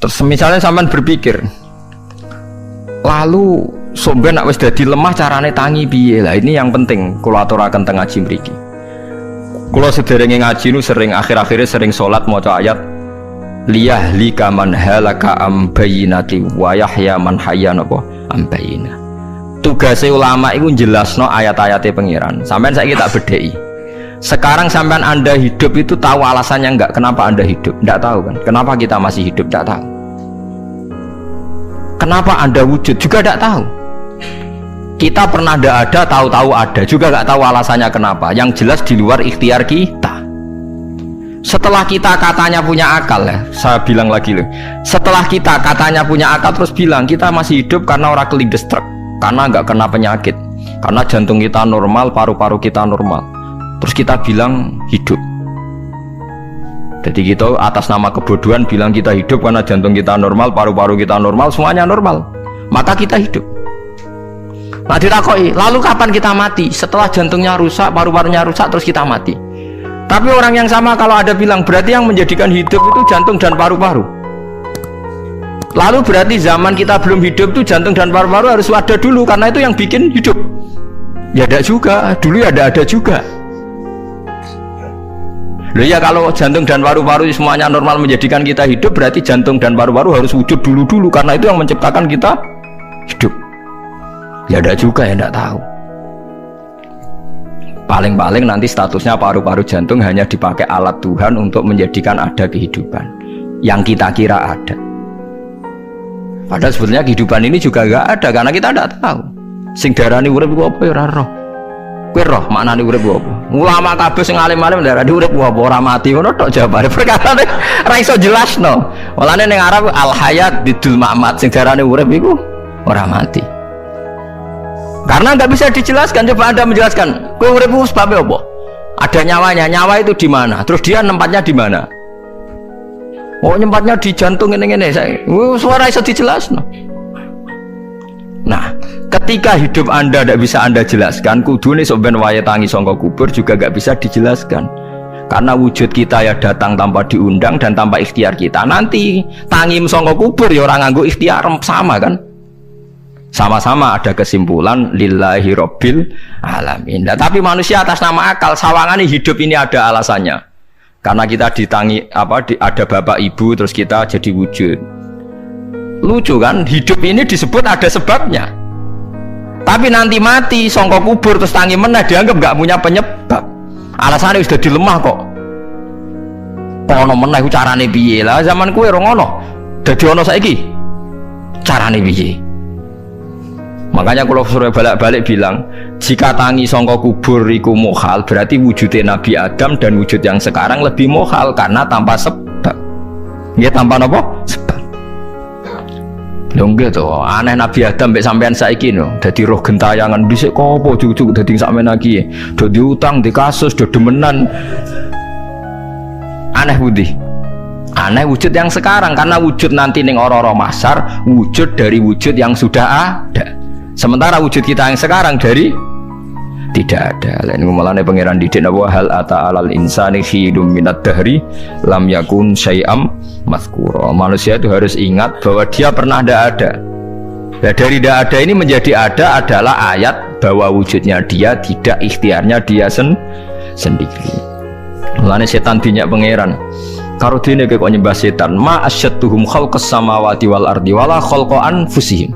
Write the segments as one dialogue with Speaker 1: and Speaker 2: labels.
Speaker 1: Terus misalnya sampean berpikir, lalu somben nak wis dadi lemah carane tangi piye? Lah ini yang penting kula aturaken teng ngaji mriki. Kula sederenge ngaji nu sering akhir-akhirnya sering salat maca ayat liyahlika man halaka am bayyinati wa yahya man hayya napa am bayyinah. Tugase ulama iku jelasno ayat-ayate pangeran. Sampeyan saiki tak bedheki. Sekarang sampean Anda hidup itu tahu alasannya enggak? Kenapa Anda hidup? Enggak tahu kan? Kenapa kita masih hidup? Enggak tahu. Kenapa Anda wujud? Juga enggak tahu. Kita pernah enggak ada, tahu-tahu ada, juga enggak tahu alasannya kenapa. Yang jelas di luar ikhtiar kita. Setelah kita katanya punya akal ya, saya bilang lagi loh. Setelah kita katanya punya akal terus bilang kita masih hidup karena orang kelindes truk, karena enggak kena penyakit, karena jantung kita normal, paru-paru kita normal. Terus kita bilang hidup. Jadi kita atas nama kebodohan bilang kita hidup karena jantung kita normal, paru-paru kita normal, semuanya normal. Maka kita hidup. Nah ditakoi, lalu kapan kita mati? Setelah jantungnya rusak, paru-parunya rusak, terus kita mati. Tapi orang yang sama kalau ada bilang berarti yang menjadikan hidup itu jantung dan paru-paru. Lalu berarti zaman kita belum hidup itu jantung dan paru-paru harus ada dulu karena itu yang bikin hidup. Ya ada juga, dulu ya ada juga. Loh ya kalau jantung dan paru-paru semuanya normal menjadikan kita hidup, berarti jantung dan paru-paru harus wujud dulu karena itu yang menciptakan kita hidup. Ya ada juga ya tidak tahu. Paling-paling nanti statusnya paru-paru jantung hanya dipakai alat Tuhan untuk menjadikan ada kehidupan yang kita kira ada. Padahal sebetulnya kehidupan ini juga enggak ada karena kita tidak tahu. Sing darani urip iku apa ya ora roh. Kowe roh maknane urip apa? Ulama kabeh sing alim-alim darani urip apa ora mati ngono tok jawabane. Perkarane ora iso jelasno. Walane ning Arab al hayat bidul mamat sing darani urip iku ora mati. Karena nggak bisa dijelaskan. Coba Anda menjelaskan kowe urip iku sebab apa? Ada nyawanya, nyawa itu di mana? Terus dia nempatnya di mana? Oh nyempatnya di jantung ngene-ngene. Suara iso dijelasno. Nah, ketika hidup Anda tidak bisa Anda jelaskan, kudune sok ben wayahe tangi sangka kubur juga nggak bisa dijelaskan. Karena wujud kita ya datang tanpa diundang dan tanpa ikhtiar kita. Nanti tangi sangka kubur ya orang nganggo ikhtiar sama kan? Sama-sama ada kesimpulan lillahi rabbil alamin. Nah, tapi manusia atas nama akal sawangane hidup ini ada alasannya. Karena kita ditangi ada bapak ibu terus kita jadi wujud. Lucu kan, hidup ini disebut ada sebabnya. Tapi nanti mati sangka kubur terus tangi meneh dianggap nggak punya penyebab. Alasannya sudah dilemah kok. Kono meneh carane piye? Lah zaman kowe ora ngono. Dadi ono saiki. Carane piye? Makanya kalau suruh balik-balik bilang, jika tangi sangka kubur iku mukhal, berarti wujudnya Nabi Adam dan wujud yang sekarang lebih mukhal karena tanpa sebab. Ya tanpa apa? Sebab. Lho nggih to, aneh Nabi Adam mbek sampean saiki no, dadi roh gentayangan dhisik kopo cucuk dadi sampean iki. Do diutang, di kasus, do demenan. Aneh budi. Aneh wujud yang sekarang karena wujud nanti ning ora-ora mahsyar wujud dari wujud yang sudah ada. Sementara wujud kita yang sekarang dari tidak ada. Lain ngomongane pangeran didik napa hal ata alal insani hidum minad dahri lam yakun syai'am mazkura. Manusia itu harus ingat bahwa dia pernah tidak ada. Nah, dari tidak ada ini menjadi ada adalah ayat bahwa wujudnya dia tidak ikhtiarnya dia sendiri. Mulane setan dinyak pangeran. Karo dene kok nyembah setan, ma asyadduhum khalqas samawati wal ardi wala khalqa anfusihim.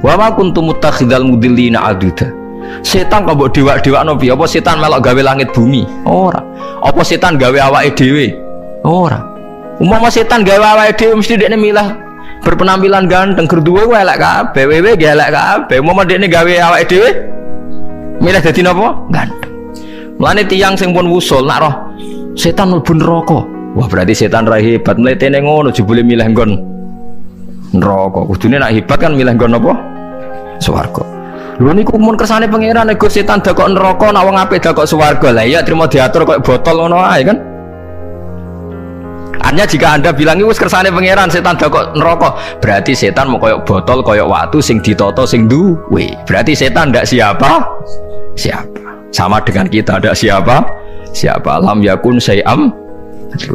Speaker 1: Wa ma kuntum muttakhidal mudillina aduda. Setan kok mbok dewak-dewakno piye? Apa setan melok gawe langit bumi? Ora. Apa setan gawe awake dhewe? Ora. Umpama setan gawe awake dhewe mesti dekne milah berpenampilan ganteng, gerduwe ku elek kabeh, wewe ge elek kabeh. Umpama dekne gawe awake dhewe milah dadi napa? Ganteng. Mulane tiyang sing pun wusul nak roh setan mlebu neraka. Wah berarti setan ra hebat, mletene ngono jebule milih nggon neraka. Kudune nak hebat kan milih nggon apa? Swarga. Lho niku mun kersane pangeran nek setan dakok neraka nak wong apik dakok swarga. Lah iya trimo diatur koyo botol ngono ae kan. Artinya jika Anda bilang itu kersane pangeran setan dakok neraka, berarti setan mau koyo botol koyo watu sing ditoto sing duwe. Berarti setan ndak siapa? Siapa. Sama dengan kita ndak siapa? Siapa lam yakun syai'am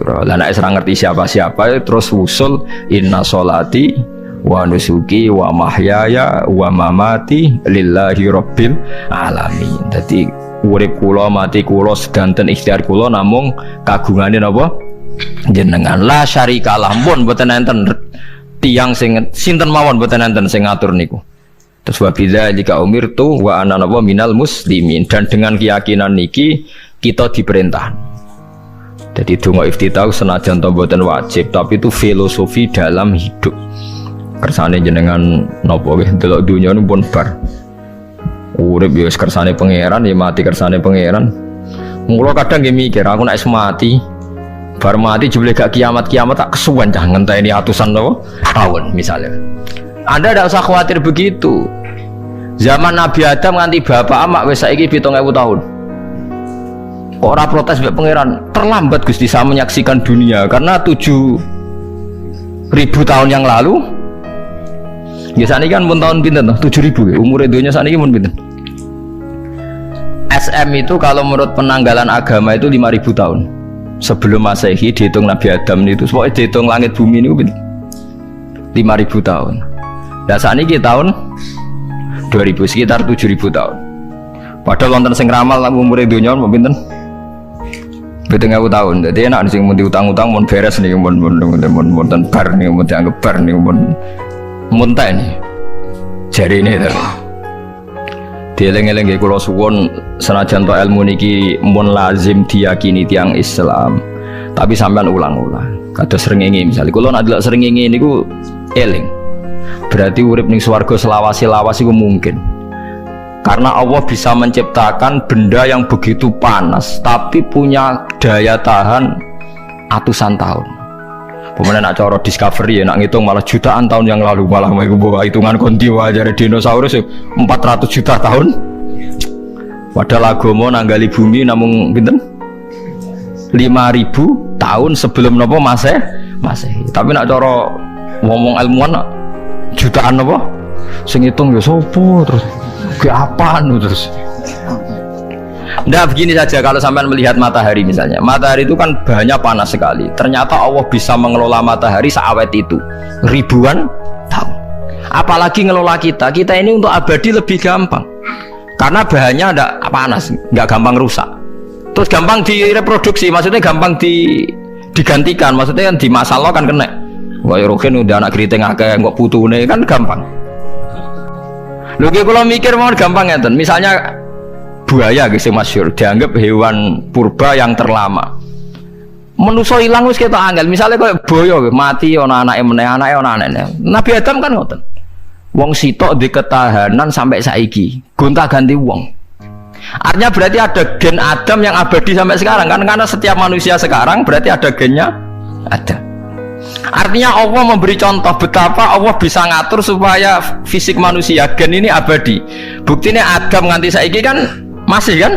Speaker 1: Lah nek ora ngerti siapa-siapa terus usul inna sholati wa nusuki wa mahyaya wa mamati lillahi rabbil alamin. Dadi urip kula mati kula sedanten ikhtiar kula namung kagungane napa jenengan. La syarikalah pun mboten enten tiyang sing sinten mawon mboten enten sing ngatur niku. Terus wa bidzalika umirtu wa ana napa minal muslimin, dan dengan keyakinan niki kita diperintah. Jadi donga iftitah senajan to mboten wajib, tapi itu filosofi dalam hidup. Kersane jenengan napa nggih delok dunya nu pun bar. Urip ya wis kersane pangeran, ya mati kersane pangeran. Mula kadang nggih mikir aku nek mati, bar mati jebule gak kiamat-kiamat tak kesuwen cah ngenteni atusan napa tahun misalnya. Anda tidak usah khawatir begitu. Zaman Nabi Adam nganti bapak amak wis saiki 7.000 tahun. Kok ora protes mbek pangeran? Terlambat Gusti saya menyaksikan dunia karena 7.000 tahun yang lalu. Ya sakniki kan pun tahun pinten toh? 7.000 ya. Umur dunia sakniki mun pinten? SM itu kalau menurut penanggalan agama itu 5.000 tahun. Sebelum Masehi dihitung Nabi Adam itu, pokoknya dihitung langit bumi ini pinten? 5.000 tahun. Nah sakniki tahun 2000 sekitar 7.000 tahun. Padahal wonten sing ramal umur dunia mun pinten? 7.000 tahun. Jadi enak sing mun diutang-utang mun beres nih mun bar nih mun dianggap bar nih mun muntah nih. Jari ini to. Dieling-eling nggih kula suwun senajan to ilmu niki mun lazim diyakini tiyang Islam. Tapi sampean ulang-ulang. Kados srengenge misalnya kula nek delok srengenge niku eling. Berarti urip ning swarga selawase-lawas iku mungkin. Karena Allah bisa menciptakan benda yang begitu panas tapi punya daya tahan atusan tahun. Pemenang nak cara discovery ya nak ngitung malah jutaan tahun yang lalu, malah mau bawa hitungan konti wajar dinosaurus 400 juta tahun. Padahal agama nanggali bumi namung pinten 5.000 tahun sebelum nopo Masehi. Tapi nak cara ngomong ilmuwan nak jutaan nopo sing ngitung ya sopo terus ke apaan terus. Nah begini saja, kalau sampai melihat matahari misalnya, matahari itu kan bahannya panas sekali. Ternyata Allah bisa mengelola matahari seawet itu ribuan tahun. Apalagi ngelola kita ini untuk abadi lebih gampang. Karena bahannya ada panas, nggak gampang rusak. Terus gampang direproduksi, maksudnya gampang digantikan, maksudnya kan di masa lalu kan kena. Wah rohin udah anak keriting akeh nggak putune kan gampang. Lho kalau mikir mau gampang ngeten. Misalnya buaya guys yang masyhur dianggap hewan purba yang terlama. Manusa ilang wis ketok angel. Misalnya kayak boyo mati ana anake meneh, anake ana anake. Nabi Adam kan ngoten. Wong sitok di ketahanan sampai saiki, gonta-ganti wong. Artinya berarti ada gen Adam yang abadi sampai sekarang kan, karena setiap manusia sekarang berarti ada gennya Adam. Artinya Allah memberi contoh betapa Allah bisa ngatur supaya fisik manusia gen ini abadi. Buktinya Adam nganti saiki kan masih kan?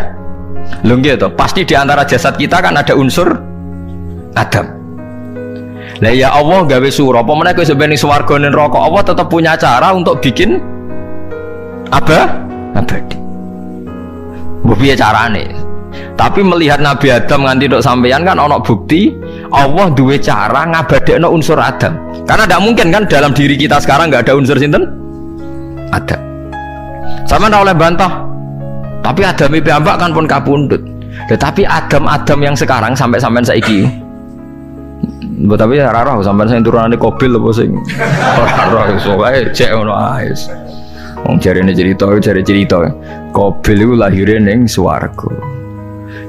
Speaker 1: Lho nggih to, pasti di antara jasad kita kan ada unsur Adam. Lah ya Allah gawe sura, apa meneh kowe sampeyan ning swarga ning neraka, Allah tetap punya cara untuk bikin abadi. Mbok piye carane? Tapi melihat Nabi Adam nganti tok sampeyan kan ana bukti Allah duwe cara ngabadekno unsur Adam. Karena tidak mungkin kan dalam diri kita sekarang nggak ada unsur sinten? Adam. Sama ora oleh bantah. Tapi Adam piyambak kan pun kapundhut. Tetapi Adam yang sekarang sampai sampean saiki. Mbok tapi ora roh sampean sing turunane Qabil apa sing ora roh iso wae cek ngono ae. Wong jarene cerita Qabil iku lahire ning swarga.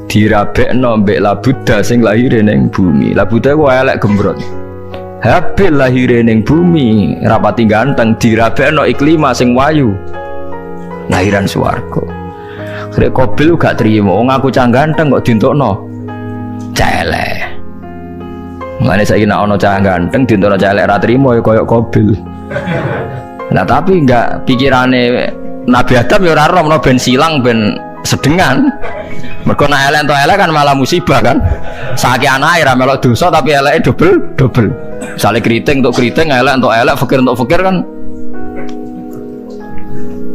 Speaker 1: Dirabekno mbek Labuda sing lahire ning bumi. Labuda ku elek gembrot. Habil lahire ning bumi, rapati ganteng, dirabekno Iklima sing wayu. Lahiran swarga. Krek Qabil gak trimo, wong aku cah ganteng kok dintokno celek. Mulane saiki nek ana cah ganteng dintokno celek ra trimo ya koyo Qabil. Nah tapi enggak pikirane Nabi Adam ya ora roh ben silang ben sedengan. Mergo nek elek entuk elek kan malah musibah kan. Saiki anake ra melok dosa tapi eleke double. Misale keriting untuk keriting, elek untuk elek, fakir untuk fakir kan.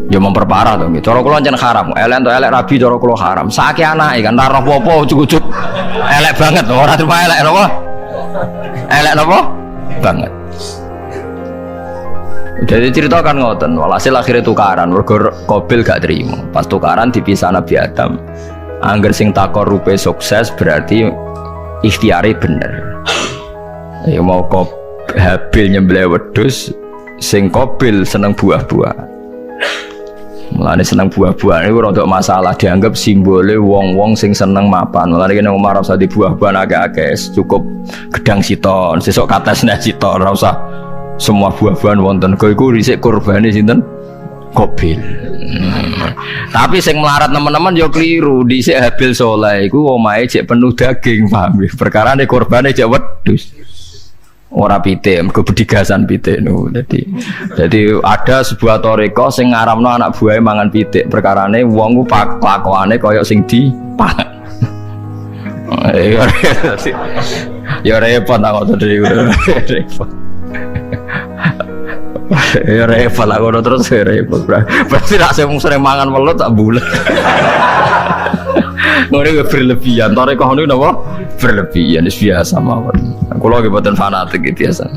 Speaker 1: Ya memperparah to nggih. Cara kula jan haram. Elek to elek rabi cara kula haram. Saiki anake kan ora roh apa ujug-ujug. Elek banget ora terima elek napa? Elek napa? Banget. Jadi cerita kan ngoten, walhasil akhirnya tukaran, mergo Qabil gak terima. Pas tukaran dipisah Nabi Adam. Angger sing takor rupe sukses berarti ikhtiare bener. Ya mau Habil nyembelih wedhus, sing Qabil seneng buah-buah. Mulane seneng buah-buahan itu rada masalah, dianggap simbole wong-wong sing seneng mapan. Mulane kene Umar usah di buah-buahan akeh-akeh, cukup gedang siton, sesuk katesne siton, ora usah semua buah-buahan wonten. Kok iku dhisik kurbane sinten? Qabil. Tapi sing melarat teman-teman yo keliru, dhisik Habil saleh iku omahe jek penuh daging, paham ya? Perkarane kurbane jek wedhus. Ora pitik, mergo bedigasan pitik no. Jadi ada sebuah toreko sing ngaramno anak buahe mangan pitik. Perkarane wong ku kelakuane kaya sing dipangan. Ya repot aku tadi repot. Ya repot aku terus repot. Berarti nek sering mangan welut tak bulet. Ngono berlebihan. Toreko niku napa? Berlebihan biasa mawon. Kulo nggih boten fanatik gitu biasa.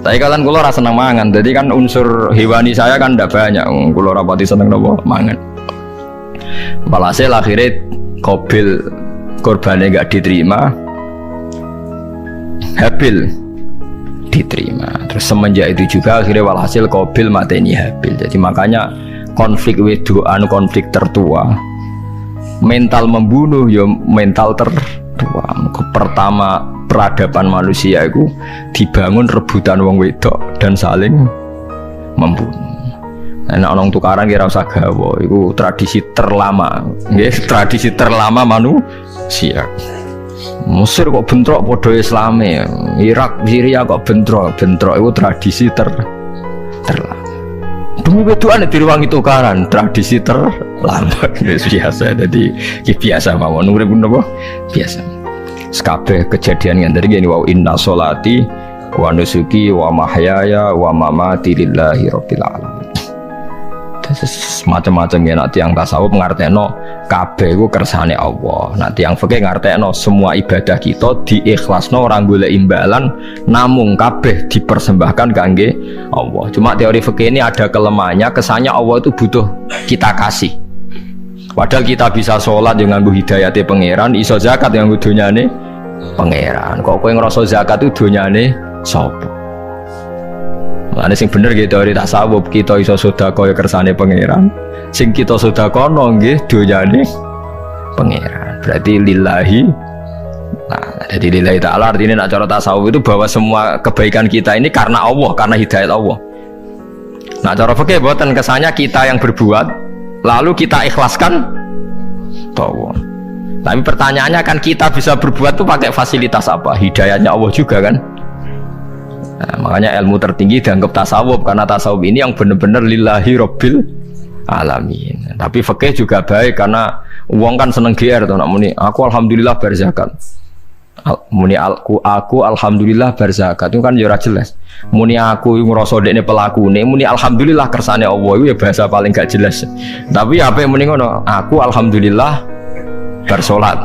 Speaker 1: Tapi kalian kulo rasa seneng mangan. Jadi kan unsur hewani saya kan ndak banyak. Kulo rapati seneng napa mangan. Walhasil akhirnya Qabil korbannya nggak diterima, Habil diterima. Terus semenjak itu juga akhirnya walhasil Qabil mateni Habil. Jadi makanya konflik wedoan, konflik tertua, mental membunuh ya mental tertua. Pertama peradaban manusia itu dibangun rebutan wong wedok dan saling membunuh. Nah, orang tukaran kira usah gawa, itu tradisi terlama, tradisi terlama manusia. Mesir kok bentrok podo Islame, Irak, Syria kok bentrok itu tradisi terlama. Demi wedoan diruwangi tukaran, tradisi terlama biasa. Jadi biasa mawon urip napa biasa. Sekabeh kejadian yang dari gini, wa inna sholati wa nusuki wa mahyaya wa mamati lillahi rabbil alamin. Macam-macam ya, nanti yang tasawuf ngartekno kabeh iku kersane Allah. Nanti yang fikih ngartekno semua ibadah kita diikhlasno ora golek imbalan, namung kabeh dipersembahkan kangge Allah. Cuma teori fikih ini ada kelemahannya, kesannya Allah itu butuh kita kasih. Padahal kita bisa sholat yang nganggo hidayate pangeran, iso zakat yang nganggo donyane pangeran. Kok kowe ngrasa zakat itu donyane sapa? Mulane sing bener nggih teori tasawuf, kita iso sedekah ya kersane pangeran. Sing kita sedekahno nggih donyane pangeran. Berarti lillahi. Nah, jadi lillahi ta'ala artinya nak cara tasawuf itu bahwa semua kebaikan kita ini karena Allah, karena hidayat Allah. Nah, cara fikih boten kesannya kita yang berbuat lalu kita ikhlaskan bahwa. Tapi pertanyaannya kan kita bisa berbuat tuh pakai fasilitas apa? Hidayahnya Allah juga kan. Nah, makanya ilmu tertinggi dianggap tasawuf, karena tasawuf ini yang benar-benar lillahi rabbil alamin. Tapi fikih juga baik, karena uang kan seneng GR tuh, nak muni aku alhamdulillah berzakat. Muni aku alhamdulillah berzakat itu kan ya ora jelas. Muni aku ngrasa dekne pelakune, muni alhamdulillah kersane Allah itu ya bahasa paling gak jelas. Tapi apa yang muni ngono, aku alhamdulillah bersolat.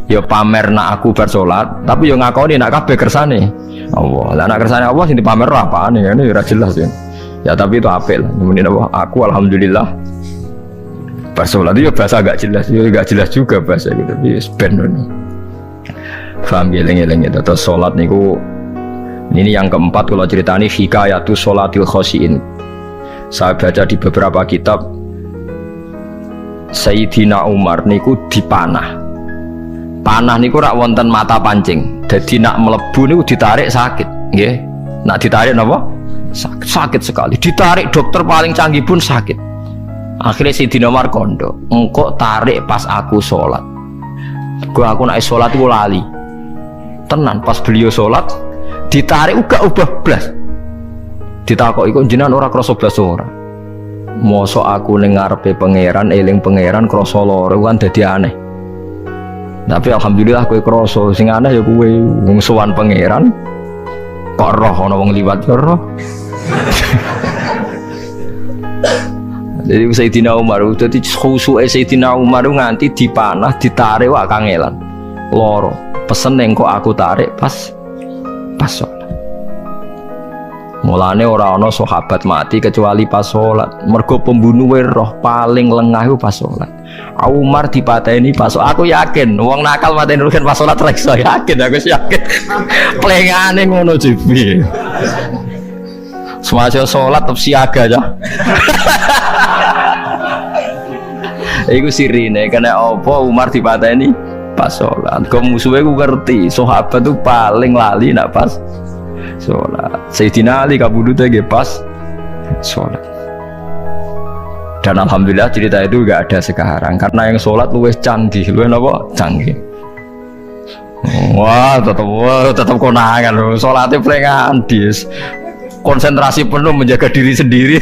Speaker 1: Ya pamer nak aku bersolat, tapi ya ngakoni nak kabeh kersane Allah. Lah nak kersane Allah sing dipamer apane ngene ora jelas ya. Ya tapi itu apel. Muni apa? Aku alhamdulillah bersolat itu ya bahasa gak jelas. Ya gak jelas juga bahasa gitu. Tapi ben ngono. Faham geleng-geleng itu. Terus sholat niku ini yang keempat kalau ceritani hikayatu sholatil khosiin. Saya baca di beberapa kitab Sayyidina Umar niku dipanah. Panah niku rak wonten mata pancing. Jadi nak melebu niku ditarik sakit, nggih. Nak ditarik napa? Sakit sekali. Ditarik dokter paling canggih pun sakit. Akhirnya Sayyidina Umar kondo, engkau tarik pas aku sholat. Aku nak sholat iku lali. Tenan pas beliau sholat ditarik uga ubah blas. Ditakoki kok jenengan ora krasa blas ora. Mosok aku ning ngarepe pangeran eling pangeran krasa lara kan dadi aneh. Tapi alhamdulillah kowe krasa, sing aneh ya kowe wong sowan pangeran kok roh ana wong liwat ya roh. Jadi Sayyidina Umar dadi khusuke Sayyidina Umar nganti dipanah ditarik wak kangelan. Loro. Pesen ning kok aku tarik pas sholat. Mulane ora ana sahabat mati kecuali pas sholat. Mergo pembunuhe roh paling lengah iku pas sholat. Umar dipateni pas aku yakin wong nakal mateni rugen pas sholat reksa yakin aku yakin. Plengane ngono jibi. Semasa sholat tetap siaga aja. Iku sirine kena apa Umar dipateni pas sholat. Kau musuhnya ku ngerti sahabat tuh paling lali nak pas sholat. Sayyidina Ali kabudutnya ge pas sholat. Dan alhamdulillah cerita itu gak ada sekarang karena yang sholat luwih canggih, luwih apa? Canggih. Wah tetap konangan loh. Sholatnya pelengan dis. Konsentrasi penuh menjaga diri sendiri.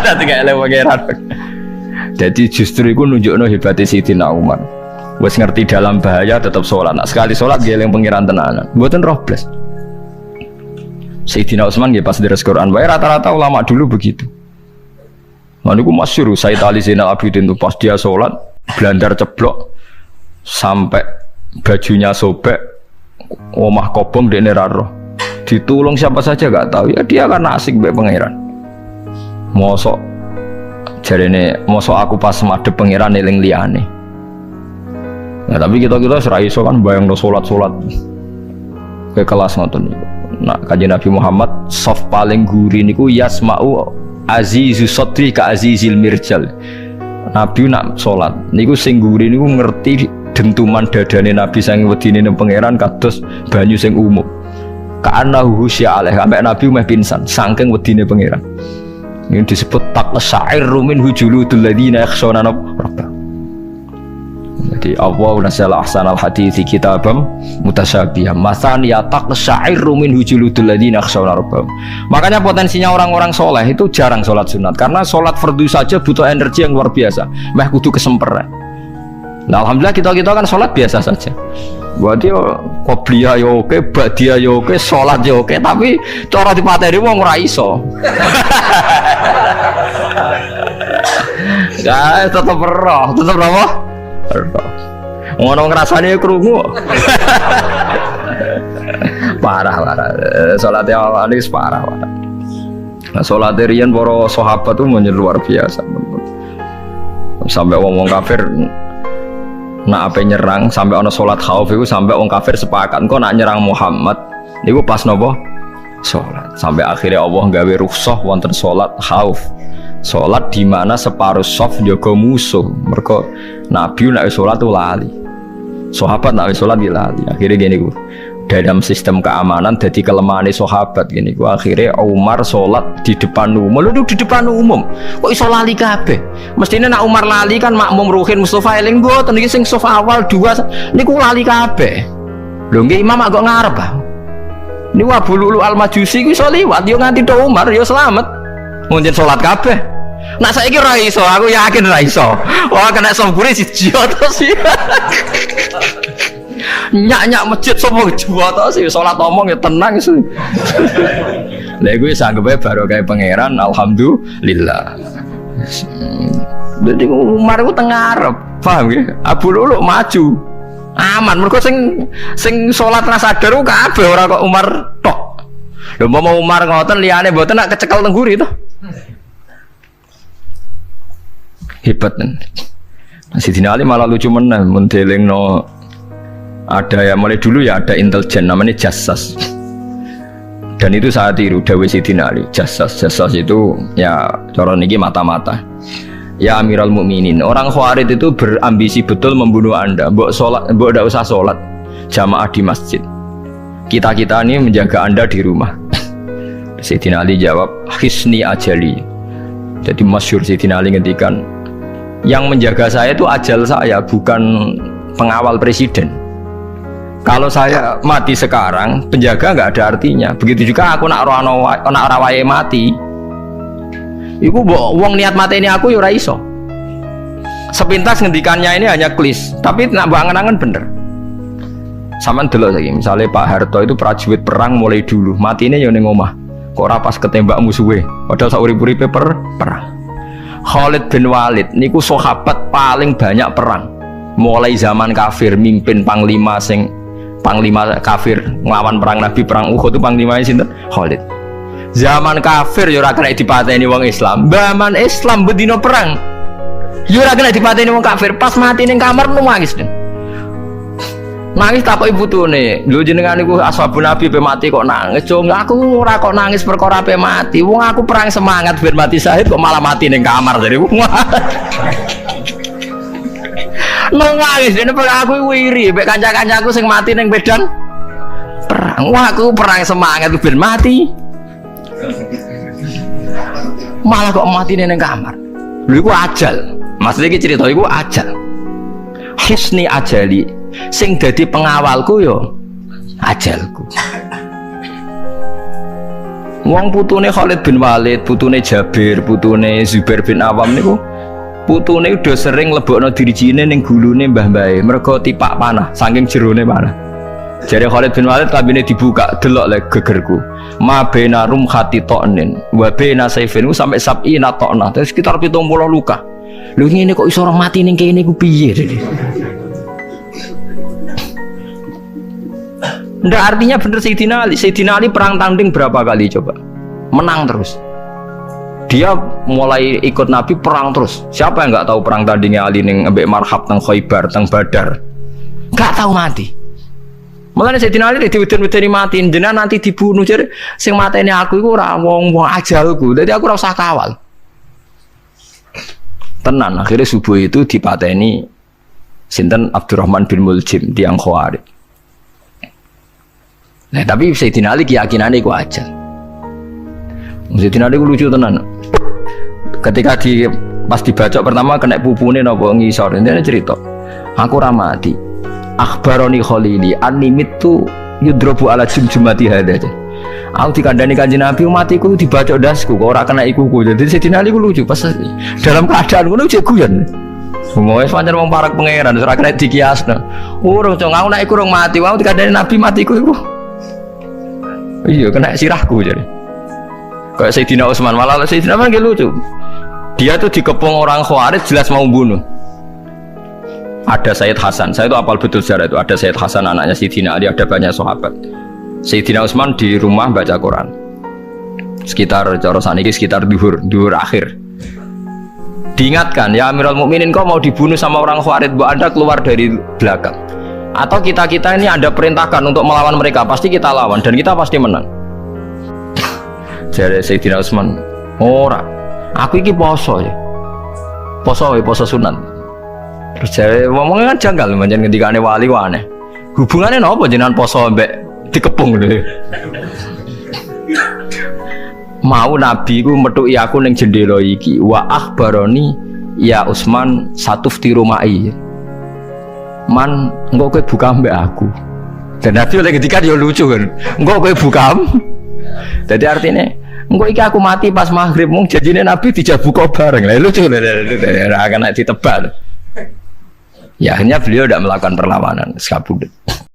Speaker 1: Nanti kayak pangeran. Jadi justru itu nunjukno hebatnya Sayyidina Umar. Wes ngerti dalam bahaya tetap sholat. Nah, sekali sholat geleng pangeran tenanan. Mboten robles. Sayyidina Utsman nggih pas deres Quran wae rata-rata ulama dulu begitu. Maniku masyhur Sayyid Ali Zainal Abidin itu pas dia sholat blandar ceblok sampai bajunya sobek, omah kobong dene ra roh. Ditulung siapa saja gak tahu ya dia karena asik mbek pangeran. Mosok jarene mosok aku pas madhep pangeran eling liyane. Nah, tapi kita serai iso kan bayangno salat ke kelas ngoten niku. Nah, kanjeng Nabi Muhammad soft paling guri niku yasma'u azizu sotri ka azizil mirjal. Nabi nak salat niku sing guri niku ngerti dentuman dadane Nabi sang wedine nang pangeran kados banyu sing umum. Ka'annahu sya'aleh sampai Nabi meh pingsan saking wedine pangeran. Ini disebut taqsa'irru min hujuludul ladzina yakhshawna rabbahum. Jadi Allah nasala ahsanal hadithi kitabam mutasyabiham masan ya taqsa'irru min hujuludul ladzina yakhshawna rabbahum. Makanya potensinya orang-orang soleh itu jarang sholat sunat karena sholat fardu saja butuh energi yang luar biasa. Meh kudu kesemper. Nah, alhamdulillah kita kan sholat biasa saja. Berarti qobliyah ya oke, ba'diyah ya oke, sholat ya oke, tapi cara dipateni wong ora iso. Ya tetep roh, tetep apa? Ngono ngrasane krungu. Parah. Salatnya awal ini parah. Nah, salat riyen para sahabat itu luar biasa. Sampai wong kafir nak apa nyerang sampai ono sholat khauf itu sampai orang kafir sepakat kok nak nyerang Muhammad niku pas nopo sholat sampai akhirnya Allah gawe rukhsah wonten sholat khauf sholat di mana separuh soft jaga musuh mereka Nabi nak sholat tuh lali sahabat nak sholat lali akhirnya gini gue dalam sistem keamanan jadi kelemahan sahabat gini gua akhirnya Umar sholat di depan umum lu di depan umum kok iso lali kabeh mestinya nak Umar lali kan makmum Ruhin Mustafa eling mboten iki sing sofa awal dua niku lali kabeh lho nggih imam agak ngarep niku Abu Lu'lu Al-Majusi ku iso liwat yo nganti tok Umar yo selamat munjen sholat kabeh nak saiki ora iso aku yakin ora iso wah kena sambure siji terus sih nyak masjid semua jual tau sih sholat omong ya tenang sih. Lah gue sanggup baru kayak pangeran alhamdulillah. Jadi Umar itu tengarep, paham ya? Abu Lu'lu maju, aman. Mereka sing sholat rasa sadar kabeh ora kok Umar tok. Lho mau Umar ngoten liyane mboten nak kecekel tengguri itu. Hebat nen. Sayyidina Ali malah lucu menan mendelingno ada ya mulai dulu ya ada intelijen namanya Jassas dan itu saat tiru Dawe Sayyidina Ali Jassas itu ya cara niki mata-mata ya Amirul Mukminin orang Khawarij itu berambisi betul membunuh anda mbok ndak usah sholat jamaah di masjid kita ini menjaga anda di rumah. Sayyidina Ali jawab hisni ajali jadi masyhur Sayyidina Ali ngendikan yang menjaga saya itu ajal saya bukan pengawal presiden. Kalau saya mati sekarang, penjaga nggak ada artinya. Begitu juga aku nak rawaye mati. Iku wong niat mati ini aku yura iso. Sepintas ngendikannya ini hanya klis, tapi nak bangen-angen bener. Sama dulu lagi, misalnya Pak Harto itu prajurit perang mulai dulu, mati ini yang ngomah. Kok rapas ketembak musuhnya, padahal saurip-uripe perang. Khalid bin Walid niku sahabat paling banyak perang. Mulai zaman kafir mimpin panglima kafir nglawan perang Nabi perang Uhud itu panglimanya sinten? Khalid. Zaman kafir ya ora kena dipateni wong Islam. Zaman Islam bedino perang. Ya ora kena dipateni wong kafir. Pas mati ning kamar nangis. Nangis takoki putune. Lho jenengan niku ashabun Nabi pe mati kok nangis. Jong aku ora kok nangis perkara pe mati. Wong aku perang semangat ben mati syahid kok malah mati ning kamar jadi. Nangis dene aku iri mek kanca-kancaku sing mati ning medan perang. Wah aku perang semangat ben mati. Malah kok mati ning kamar. Lho iku ajal. Maksudnya iki cerita iku ajal. Hisni ajali. Sing dadi pengawalku yo ajalku. Wong putune Khalid bin Walid, putune Jabir, putune Zubair bin Awam niku putune udah sering lebokno dirijine ning gulune mbah-mbahe mergo tipak panah saking jerone panah. Jare Khalid bin Walid kabine dibuka delok le gegerku. Ma baina rumhati to'nin wa baina saifin sampai sab'ina to'na. Terus sekitar 70 luka. Lho ngene kok iso orang mati ning kene ku piye? Nggak artinya bener Sayyidina Ali. Sayyidina Ali perang tanding berapa kali coba? Menang terus. Dia mulai ikut Nabi perang terus. Siapa yang nggak tahu perang tandingnya Ali ning ambek Marhab teng Khaibar teng Badar? Nggak tahu mati. Mulane Sayyidina Ali diweden-wedeni mati, jenengan nanti dibunuh. Jadi sing mateni aku iku ora wong ajalku. Dadi aku ora usah kawal. Tenan akhirnya subuh itu dipateni sinten Abdurrahman bin Muljim tiang Khawarij. Nah, tapi Sayyidina Ali keyakinannya itu aja. Sayyidina Ali lucu tenan. Ketika pas dibacok pertama kena pupune napa ngisor. Ini cerita. Aku ramati. Akhbaroni Khalili annimitu yudrobu ala jumjumati hada. Aku dikandani Kanjeng Nabi matiku dibacok dasku kok ora kena ikuku. Jadi Sayyidina Ali lucu pas dalam keadaan ngono cek guyon. Semua pancen wong parak pangeran ora kena dikiasno. Urung cong aku nek iku urung mati, aku dikandani Nabi matiku iku. Iya kena sirahku jadi. Kayak Sayyidina Utsman malah Sayyidina Utsman lucu. Dia tuh dikepung orang Khawarij jelas mau bunuh. Ada Sayyid Hasan, saya itu apal betul sejarah itu. Ada Sayyid Hasan anaknya Sayyidina Ali, ada banyak sahabat. Sayyidina Utsman di rumah baca Quran. Sekitar cara saniki sekitar duhur akhir. Diingatkan, ya Amirul Mukminin kau mau dibunuh sama orang Khawarij, Bu Anda keluar dari belakang. Atau kita ini Anda perintahkan untuk melawan mereka, pasti kita lawan dan kita pasti menang. Jadi Sayyidina Utsman, ora, aku iki poso ya, poso sunat. Terus jadi ngomongnya kan janggal, macam ketika ane wali wane, hubungannya apa jenengan poso mbek dikepung deh. Mau Nabi ku metuki aku ning jendela iki, wa akhbaroni ya Utsman satufti rumai. Man, engkau kowe buka mbak aku. Dan Nabi oleh ketika dia lucu kan, engkau kowe buka. Jadi artinya, engkau iki aku mati pas maghrib, mung janjine Nabi dijak buka bareng. Lah lucu, akan ditebak. Ya akhirnya beliau tidak melakukan perlawanan, sekabudut.